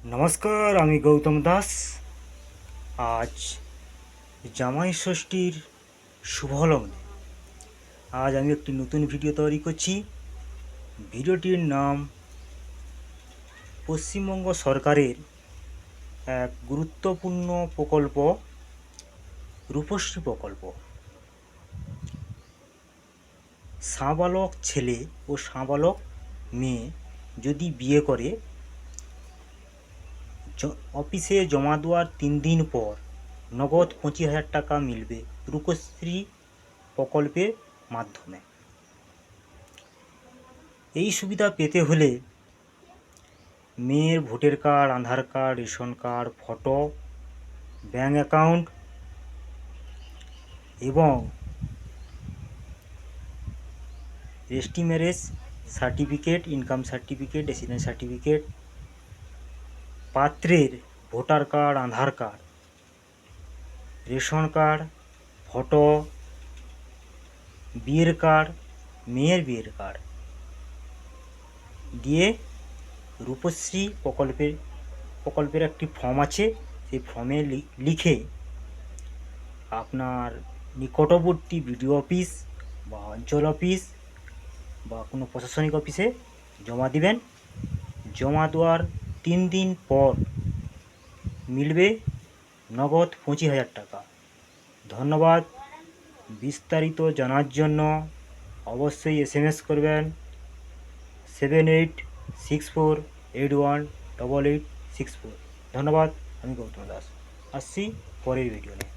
নমস্কার, আমি গৌতম দাস। আজ জামাই ষষ্ঠীর শুভ লগ্নে আজ আমি একটি নতুন ভিডিও তৈরি করছি। ভিডিওটির নাম পশ্চিমবঙ্গ সরকারের এক গুরুত্বপূর্ণ প্রকল্প রূপশ্রী প্রকল্প। সাবালক ছেলে ও সাবালক মেয়ে যদি বিয়ে করে অফিসে জমা দেওয়ার 3 দিন পর নগদ 25,000 টাকা মিলবে রূপশ্রী প্রকল্পের মাধ্যমে। এই সুবিধা পেতে হলে মেয়ের voter card, Aadhaar card, ration card, photo, bank account এবং registry marriage certificate, income certificate, residence certificate, পাত্রের voter card, Aadhaar card, ration card, photo, বিয়ের কার্ড, মেয়ের বিয়ের কার্ড দিয়ে রূপশ্রী প্রকল্পের একটি ফর্ম আছে, সেই ফর্মে লিখে আপনার নিকটবর্তী বিডিও অফিস বা অঞ্চল অফিস বা কোনো প্রশাসনিক অফিসে জমা দিবেন। জমা দেওয়ার 3 দিন পর মিলবে নগদ 25,000 টাকা। ধন্যবাদ। বিস্তারিত জানার জন্য অবশ্যই SMS করবেন 7864818864। ধন্যবাদ। আমি গৌতম দাস। আসছি পরের ভিডিও নিয়ে।